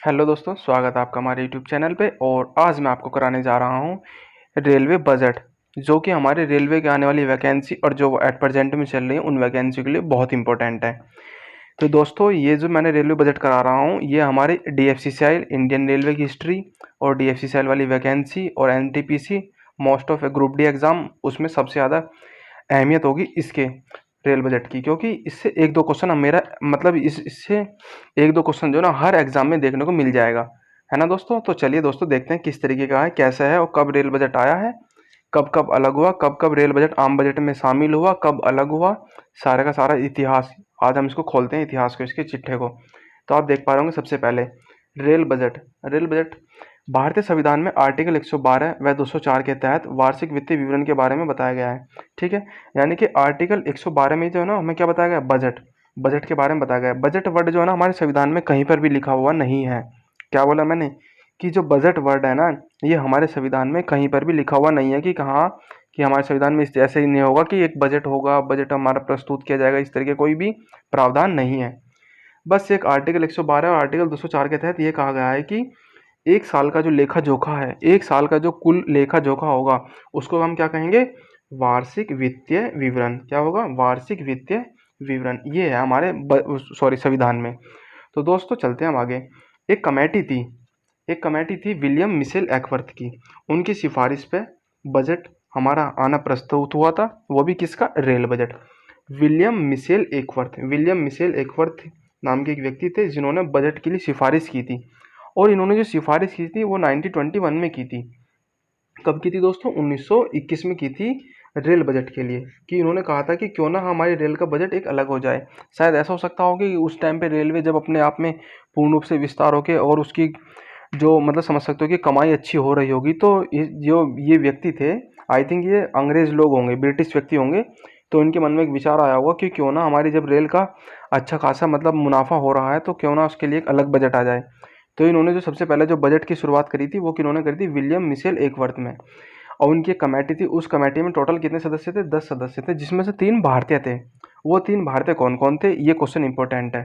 Hello दोस्तों, स्वागत है आपका हमारे यूट्यूब चैनल पे। और आज मैं आपको कराने जा रहा हूँ रेलवे बजट, जो कि हमारे रेलवे के आने वाली वैकेंसी और जो एट प्रेजेंट में चल रही है उन वैकेंसी के लिए बहुत इंपॉर्टेंट है। तो दोस्तों, ये जो मैंने रेलवे बजट करा रहा हूँ ये हमारे DFCCIL इंडियन रेलवे की हिस्ट्री और DFCCIL वाली वैकेंसी और NTPC most of group D exam उसमें सबसे ज़्यादा अहमियत होगी इसके रेल बजट की, क्योंकि इससे एक दो क्वेश्चन मेरा मतलब इससे एक दो क्वेश्चन जो है ना हर एग्जाम में देखने को मिल जाएगा, है ना दोस्तों। तो चलिए दोस्तों, देखते हैं किस तरीके का है, कैसा है और कब रेल बजट आया है, कब कब अलग हुआ, कब कब रेल बजट आम बजट में शामिल हुआ, कब अलग हुआ, सारे का सारा इतिहास। आज हम इसको खोलते हैं, इतिहास को, इसके चिट्ठे को। तो आप देख पा रहे होंगे सबसे पहले रेल बजट भारतीय संविधान में आर्टिकल 112 व 204 के तहत वार्षिक वित्तीय विवरण के बारे में बताया गया है। ठीक है, यानी कि आर्टिकल 112 में जो है ना हमें क्या बताया गया, बजट बजट के बारे में बताया गया है। बजट वर्ड जो है ना हमारे संविधान में कहीं पर भी लिखा हुआ नहीं है। क्या बोला मैंने कि जो बजट वर्ड है ना, ये हमारे संविधान में कहीं पर भी लिखा हुआ नहीं है कि कहाँ, कि हमारे संविधान में ऐसे ही नहीं होगा कि एक बजट होगा, बजट हमारा प्रस्तुत किया जाएगा, इस तरह के कोई भी प्रावधान नहीं है। बस एक आर्टिकल 112 और आर्टिकल 204 के तहत ये कहा गया है कि एक साल का जो लेखा जोखा है, एक साल का जो कुल लेखा जोखा होगा, उसको हम क्या कहेंगे, वार्षिक वित्तीय विवरण। क्या होगा, वार्षिक वित्तीय विवरण। ये है हमारे संविधान में। तो दोस्तों चलते हैं हम आगे। एक कमेटी थी एक कमेटी थी विलियम मिशेल एक्वर्थ की, उनकी सिफारिश पे बजट हमारा आना प्रस्तुत हुआ था। वो भी किसका, रेल बजट। विलियम मिशेल एकवर्थ नाम के एक व्यक्ति थे जिन्होंने बजट के लिए सिफारिश की थी। और इन्होंने जो सिफारिश की थी वो 1921 में की थी। कब की थी दोस्तों, 1921 में की थी, रेल बजट के लिए। कि इन्होंने कहा था कि क्यों ना हमारी रेल का बजट एक अलग हो जाए। शायद ऐसा हो सकता हो कि उस टाइम पे रेलवे जब अपने आप में पूर्ण रूप से विस्तार होके और उसकी जो मतलब समझ सकते हो कि कमाई अच्छी हो रही होगी, तो जो ये व्यक्ति थे, आई थिंक ये अंग्रेज लोग होंगे, ब्रिटिश व्यक्ति होंगे। तो इनके मन में एक विचार आया होगा कि क्यों ना हमारी जब रेल का अच्छा खासा मतलब मुनाफा हो रहा है तो क्यों ना उसके लिए एक अलग बजट आ जाए। तो इन्होंने जो सबसे पहले जो बजट की शुरुआत करी थी वो किन्होंने करी थी, विलियम मिशेल एकवर्थ में। और उनकी एक कमेटी थी, उस कमेटी में टोटल कितने सदस्य थे, 10 सदस्य थे, जिसमें से 3 भारतीय थे। वो 3 भारतीय कौन कौन थे, ये क्वेश्चन इंपॉर्टेंट है।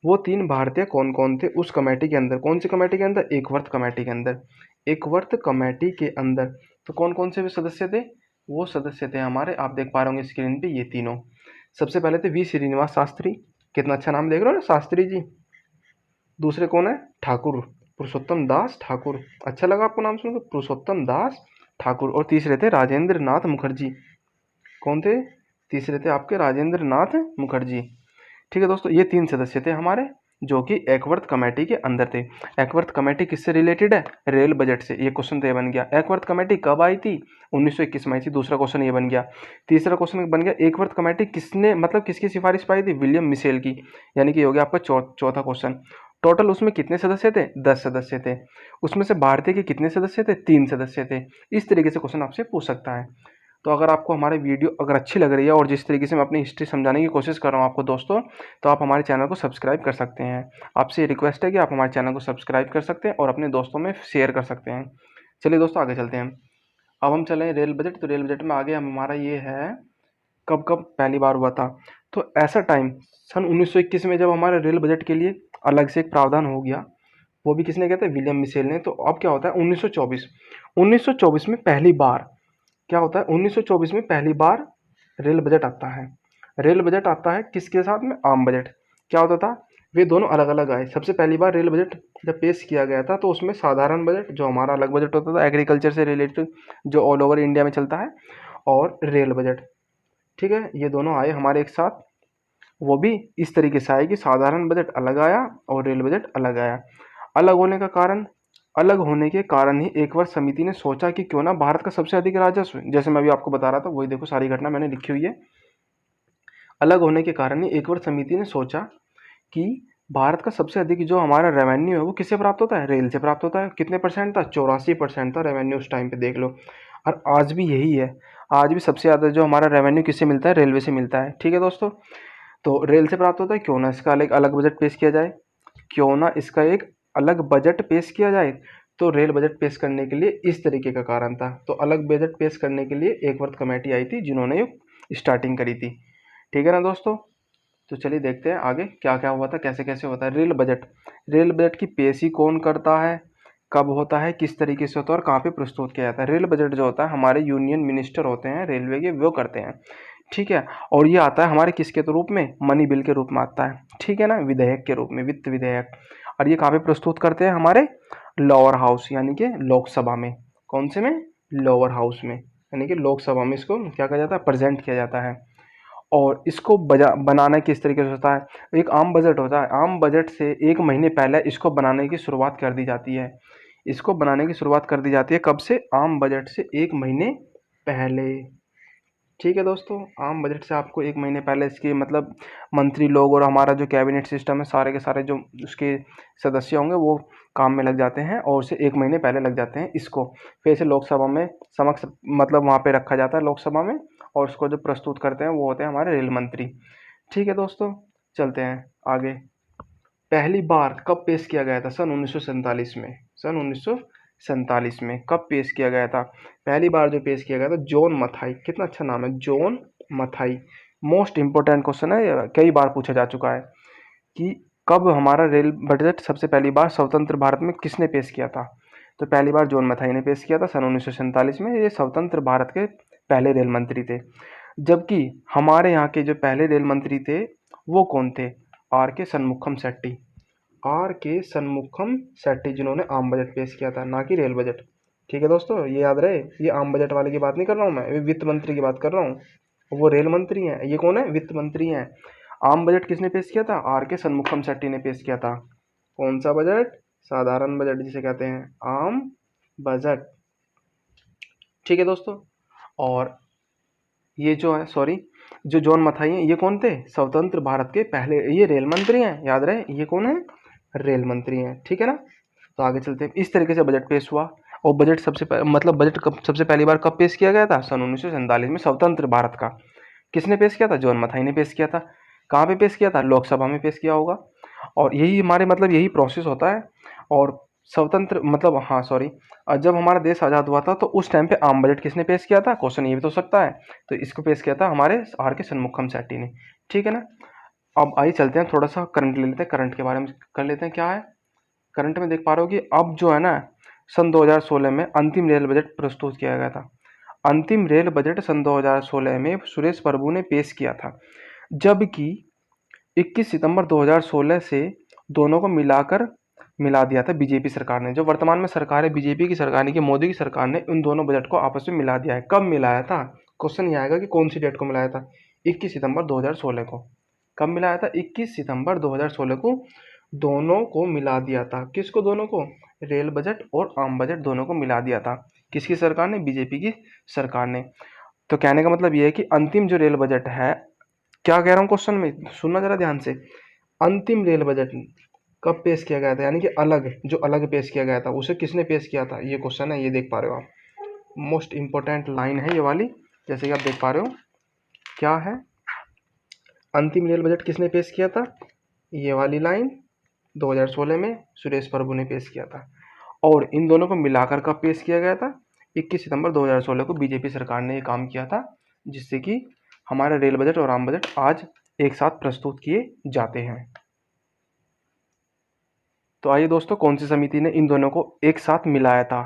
वो 3 भारतीय कौन कौन थे उस कमेटी के अंदर, कौन सी कमेटी के अंदर, एकवर्थ कमेटी के अंदर। एकवर्थ कमेटी के अंदर तो कौन कौन से भी सदस्य थे, वो सदस्य थे हमारे, आप देख पा रहे होंगे स्क्रीन पे, ये तीनों। सबसे पहले थे V. श्रीनिवास शास्त्री, कितना अच्छा नाम देख रहे हो ना, शास्त्री जी। दूसरे कौन है, ठाकुर, पुरुषोत्तम दास ठाकुर। अच्छा लगा आपको नाम सुनकर, पुरुषोत्तम दास ठाकुर। और तीसरे थे राजेंद्र नाथ मुखर्जी। कौन थे, तीसरे थे आपके राजेंद्र नाथ मुखर्जी। ठीक है दोस्तों, ये 3 सदस्य थे हमारे, जो कि एकवर्थ कमेटी के अंदर थे। एकवर्थ कमेटी किससे रिलेटेड है, रेल बजट से। ये क्वेश्चन तो ये बन गया। एकवर्थ कमेटी कब आई थी, 1921 में आई थी, दूसरा क्वेश्चन ये बन गया। तीसरा क्वेश्चन बन गया, एकवर्थ कमेटी किसने मतलब किसकी सिफारिश पाई थी, विलियम मिशेल की। यानी कि हो गया आपका चौथा क्वेश्चन। टोटल उसमें कितने सदस्य थे, 10 सदस्य थे। उसमें से भारतीय के कितने सदस्य थे, 3 सदस्य थे। इस तरीके से क्वेश्चन आपसे पूछ सकता है। तो अगर आपको हमारी वीडियो अगर अच्छी लग रही है और जिस तरीके से मैं अपनी हिस्ट्री समझाने की कोशिश कर रहा हूँ आपको दोस्तों, तो आप हमारे चैनल को सब्सक्राइब कर सकते हैं। आपसे रिक्वेस्ट है कि आप हमारे चैनल को सब्सक्राइब कर सकते हैं और अपने दोस्तों में शेयर कर सकते हैं। चलिए दोस्तों, आगे चलते हैं। अब हम चले रेल बजट। तो रेल बजट में आगे हमारा ये है, कब कब पहली बार हुआ था। तो ऐसा टाइम सन 1921 में जब हमारे रेल बजट के लिए अलग से एक प्रावधान हो गया, वो भी किसने किया था, विलियम मिशेल ने। तो अब क्या होता है, 1924 में पहली बार क्या होता है, 1924 में पहली बार रेल बजट आता है। रेल बजट आता है किसके साथ में, आम बजट। क्या होता था, वे दोनों अलग अलग आए। सबसे पहली बार रेल बजट जब पेश किया गया था तो उसमें साधारण बजट, जो हमारा अलग बजट होता था एग्रीकल्चर से रिलेटेड, जो ऑल ओवर इंडिया में चलता है, और रेल बजट। ठीक है, ये दोनों आए हमारे एक साथ। वो भी इस तरीके से आए कि साधारण बजट अलग आया और रेल बजट अलग आया। अलग होने का कारण, अलग होने के कारण ही एक बार समिति ने सोचा कि क्यों ना भारत का सबसे अधिक राजस्व, जैसे मैं अभी आपको बता रहा था वही देखो, सारी घटना मैंने लिखी हुई है। अलग होने के कारण ही एक बार समिति ने सोचा कि भारत का सबसे अधिक जो हमारा रेवेन्यू है वो किससे प्राप्त होता है, रेल से प्राप्त होता है। कितने परसेंट था, 84% था रेवेन्यू उस टाइम पे, देख लो। और आज भी यही है, आज भी सबसे ज़्यादा जो हमारा रेवेन्यू किससे मिलता है, रेलवे से मिलता है। ठीक है दोस्तों, तो रेल से प्राप्त होता है, क्यों ना इसका एक अलग बजट पेश किया जाए, क्यों ना इसका एक अलग बजट पेश किया जाए। तो रेल बजट पेश करने के लिए इस तरीके का कारण था। तो अलग बजट पेश करने के लिए एक वर्थ कमेटी आई थी जिन्होंने स्टार्टिंग करी थी। ठीक है ना दोस्तों। तो चलिए देखते हैं आगे क्या क्या हुआ था, कैसे कैसे होता है रेल बजट। रेल बजट की पेशी कौन करता है, कब होता है, किस तरीके से होता है और कहाँ पे प्रस्तुत किया जाता है। रेल बजट जो होता है हमारे यूनियन मिनिस्टर होते हैं रेलवे के, वो करते हैं, ठीक है। और ये आता है हमारे किसके तो रूप में, मनी बिल के रूप में आता है, ठीक है ना, विधेयक के रूप में, वित्त विधेयक। और ये कहाँ पे प्रस्तुत करते हैं, हमारे लोअर हाउस यानी कि लोकसभा में। कौन से में, लोअर हाउस में, यानी कि लोकसभा में इसको क्या कहा जाता है, प्रेजेंट किया जाता है। और इसको बनाना किस तरीके से होता है, एक आम बजट होता है, आम बजट से एक महीने पहले इसको बनाने की शुरुआत कर दी जाती है। इसको बनाने की शुरुआत कर दी जाती है कब से, आम बजट से एक महीने पहले, ठीक है दोस्तों। आम बजट से आपको एक महीने पहले इसके मतलब मंत्री लोग और हमारा जो कैबिनेट सिस्टम है, सारे के सारे जो उसके सदस्य होंगे वो काम में लग जाते हैं और उसे एक महीने पहले लग जाते हैं इसको। फिर इसे लोकसभा में समक्ष मतलब वहाँ पे रखा जाता है लोकसभा में, और उसको जो प्रस्तुत करते हैं वो होते हैं हमारे रेल मंत्री, ठीक है दोस्तों। चलते हैं आगे। पहली बार कब पेश किया गया था, सन 1947 में। सन 1947 में कब पेश किया गया था, पहली बार जो पेश किया गया था, जॉन मथाई, कितना अच्छा नाम है, John Mathai. Most important question है, ये कई बार पूछा जा चुका है कि कब हमारा रेल बजट सबसे पहली बार स्वतंत्र भारत में किसने पेश किया था। तो पहली बार जॉन मथाई ने पेश किया था सन 1947 में। ये स्वतंत्र भारत के पहले रेल मंत्री थे। जबकि हमारे यहाँ के जो पहले रेल मंत्री थे वो कौन थे, आर के सन्मुखम शेट्टी। आर के सन्मुखम शेट्टी, जिन्होंने आम बजट पेश किया था, ना कि रेल बजट, ठीक है दोस्तों, ये याद रहे। ये आम बजट वाले की बात नहीं कर रहा हूँ मैं, ये वित्त मंत्री की बात कर रहा हूँ। वो रेल मंत्री हैं, ये कौन है, वित्त मंत्री हैं। आम बजट किसने पेश किया था, आर के सन्मुखम शेट्टी ने पेश किया था। कौन सा बजट, साधारण बजट जिसे कहते हैं, आम बजट, ठीक है दोस्तों। और ये जो है सॉरी, जो जॉन मथाई हैं ये कौन थे, स्वतंत्र भारत के पहले, ये रेल मंत्री हैं, याद रहे ये कौन है, रेल मंत्री हैं, ठीक है ना। तो आगे चलते हैं। इस तरीके से बजट पेश हुआ। और बजट मतलब बजट कब सबसे पहली बार कब पेश किया गया था, सन 1947 में, स्वतंत्र भारत का। किसने पेश किया था, जॉन मथाई ने पेश किया था। कहाँ पे पेश किया था, लोकसभा में पेश किया होगा। और यही हमारे मतलब यही प्रोसेस होता है। और स्वतंत्र मतलब हाँ सॉरी, जब हमारा देश आज़ाद हुआ था तो उस टाइम पे आम बजट किसने पेश किया था, क्वेश्चन ये भी तो हो सकता है। तो इसको पेश किया था हमारे आर के सन्मुखम शेट्टी ने, ठीक है ना। अब आइए चलते हैं, थोड़ा सा करंट ले लेते हैं, करंट के बारे में कर लेते हैं। क्या है करंट में, देख पा रहे हो कि अब जो है ना, सन 2016 में अंतिम रेल बजट प्रस्तुत किया गया था। अंतिम रेल बजट सन 2016 में सुरेश प्रभु ने पेश किया था। जबकि 21 सितंबर 2016 से दोनों को मिला दिया था बीजेपी सरकार ने। जो वर्तमान में सरकार है बीजेपी की सरकार, नहीं कि मोदी की सरकार ने उन दोनों बजट को आपस में मिला दिया है। कब मिलाया था, क्वेश्चन ये आएगा कि कौन सी डेट को मिलाया था, 21 सितंबर 2016 को। कब मिलाया था, 21 सितंबर 2016 को दोनों को मिला दिया था। किसको, दोनों को, रेल बजट और आम बजट दोनों को मिला दिया था। किसकी सरकार ने, बीजेपी की सरकार ने। तो कहने का मतलब ये है कि अंतिम जो रेल बजट है, क्या कह रहा हूँ क्वेश्चन में, सुनना जरा ध्यान से। अंतिम रेल बजट कब पेश किया गया था, यानी कि अलग, जो अलग पेश किया गया था उसे किसने पेश किया था, ये क्वेश्चन है, ये देख पा रहे हो आप। मोस्ट इंपॉर्टेंट लाइन है ये वाली, जैसे कि आप देख पा रहे हो। क्या है, अंतिम रेल बजट किसने पेश किया था, ये वाली लाइन 2016 में सुरेश प्रभु ने पेश किया था। और इन दोनों को मिलाकर कब पेश किया गया था, 21 सितंबर 2016 को बीजेपी सरकार ने ये काम किया था, जिससे कि हमारा रेल बजट और आम बजट आज एक साथ प्रस्तुत किए जाते हैं। तो आइए दोस्तों, कौन सी समिति ने इन दोनों को एक साथ मिलाया था।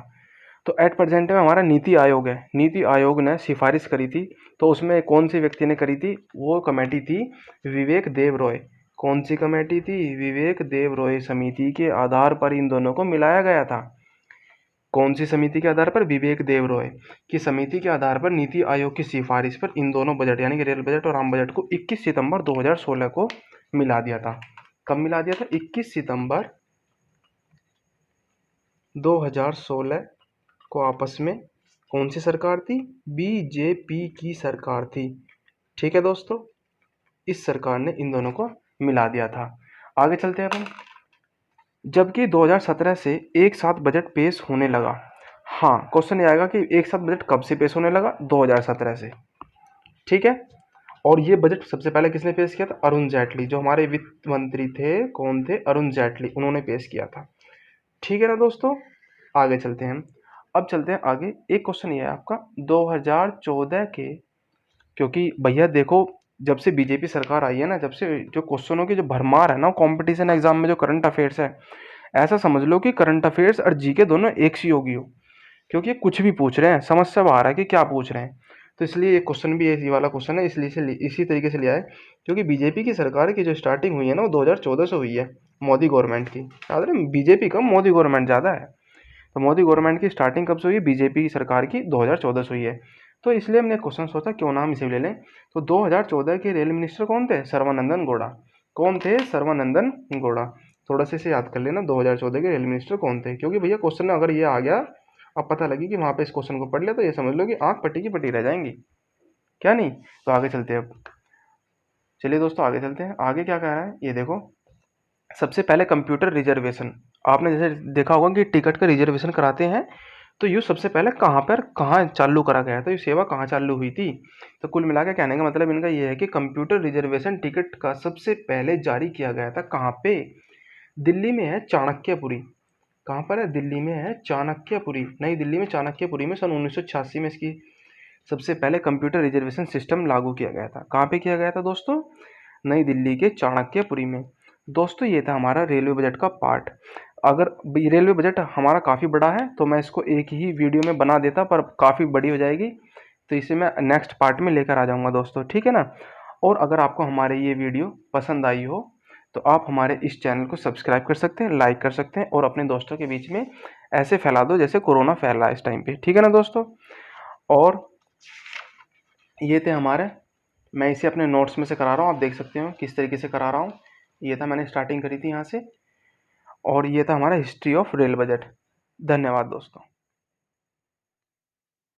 तो एट प्रेजेंट में हमारा नीति आयोग है, नीति आयोग ने सिफारिश करी थी। तो उसमें कौन सी व्यक्ति ने करी थी, वो कमेटी थी विवेक देव रॉय। कौन सी कमेटी थी, विवेक देव रॉय समिति के आधार पर इन दोनों को मिलाया गया था। कौन सी समिति के आधार पर, विवेक देव रॉय की समिति के आधार पर नीति आयोग की सिफारिश पर इन दोनों बजट यानी कि रेल बजट और आम बजट को 21 सितंबर 2016 को मिला दिया था। कब मिला दिया था, 21 सितंबर 2016 को आपस में। कौन सी सरकार थी, बीजेपी की सरकार थी, ठीक है दोस्तों। इस सरकार ने इन दोनों को मिला दिया था। आगे चलते हैं अपन। जबकि 2017 से एक साथ बजट पेश होने लगा। हाँ, क्वेश्चन ये आएगा कि एक साथ बजट कब से पेश होने लगा, 2017 से, ठीक है। और ये बजट सबसे पहले किसने पेश किया था, अरुण जेटली, जो हमारे वित्त मंत्री थे, कौन थे, अरुण जेटली, उन्होंने पेश किया था, ठीक है ना दोस्तों। आगे चलते हैं। अब चलते हैं आगे। एक क्वेश्चन ये है आपका 2014 के, क्योंकि भैया देखो जब से बीजेपी सरकार आई है ना, जब से जो क्वेश्चनों की जो भरमार है ना कंपटीशन एग्जाम में, जो करंट अफेयर्स है, ऐसा समझ लो कि करंट अफेयर्स और जीके दोनों एक सी होगी हो, क्योंकि ये कुछ भी पूछ रहे हैं, समझ सब आ रहा है कि क्या पूछ रहे हैं। तो इसलिए ये क्वेश्चन भी इसी वाला क्वेश्चन है, इसलिए से इसी तरीके से लिया है, क्योंकि बीजेपी की सरकार की जो स्टार्टिंग हुई है ना वो 2014 से हुई है, मोदी गवर्नमेंट की। याद रहे, बीजेपी कम मोदी गवर्नमेंट ज़्यादा है। तो मोदी गवर्नमेंट की स्टार्टिंग कब से हुई है? बीजेपी की सरकार की 2014 से हुई है। तो इसलिए हमने क्वेश्चन सोचा क्यों ना हम इसे ले लें। तो 2014 के रेल मिनिस्टर कौन थे? सर्बानंदन गौड़ा। कौन थे? सर्बानंदन गौड़ा। थोड़ा सा इसे याद कर लेना, 2014 के रेल मिनिस्टर कौन थे, क्योंकि भैया क्वेश्चन में अगर ये आ गया, अब पता लगी कि वहाँ पे इस क्वेश्चन को पढ़ लिया, तो ये समझ लो कि आंख पट्टी की पट्टी रह जाएंगी, क्या नहीं। तो आगे चलते हैं अब। चलिए दोस्तों आगे चलते हैं। आगे क्या कह रहा है ये देखो। सबसे पहले कंप्यूटर रिजर्वेशन। आपने जैसे देखा होगा कि टिकट का रिजर्वेशन कराते हैं, तो ये सबसे पहले कहाँ चालू करा गया था, ये सेवा कहाँ चालू हुई थी? तो कुल मिला के कहने का मतलब इनका ये है कि कंप्यूटर रिजर्वेशन टिकट का सबसे पहले जारी किया गया था कहाँ पे? दिल्ली में है चाणक्यपुरी। कहाँ पर है? दिल्ली में है चाणक्यपुरी, नई दिल्ली में चाणक्यपुरी में सन 1986 में इसकी सबसे पहले कंप्यूटर रिजर्वेशन सिस्टम लागू किया गया था। कहाँ पे किया गया था दोस्तों? नई दिल्ली के चाणक्यपुरी में। दोस्तों ये था हमारा रेलवे बजट का पार्ट। अगर रेलवे बजट हमारा काफ़ी बड़ा है तो मैं इसको एक ही वीडियो में बना देता, पर काफ़ी बड़ी हो जाएगी, तो इसे मैं नेक्स्ट पार्ट में लेकर आ जाऊंगा दोस्तों, ठीक है ना। और अगर आपको हमारे ये वीडियो पसंद आई हो तो आप हमारे इस चैनल को सब्सक्राइब कर सकते हैं, लाइक कर सकते हैं, और अपने दोस्तों के बीच में ऐसे फैला दो जैसे कोरोना फैल रहा है इस टाइम पे, ठीक है ना दोस्तों। और ये थे हमारे, मैं इसे अपने नोट्स में से करा रहा हूँ, आप देख सकते हो किस तरीके से करा रहा हूँ। ये था, मैंने स्टार्टिंग करी थी यहाँ से, और ये था हमारा हिस्ट्री ऑफ रेल बजट। धन्यवाद दोस्तों।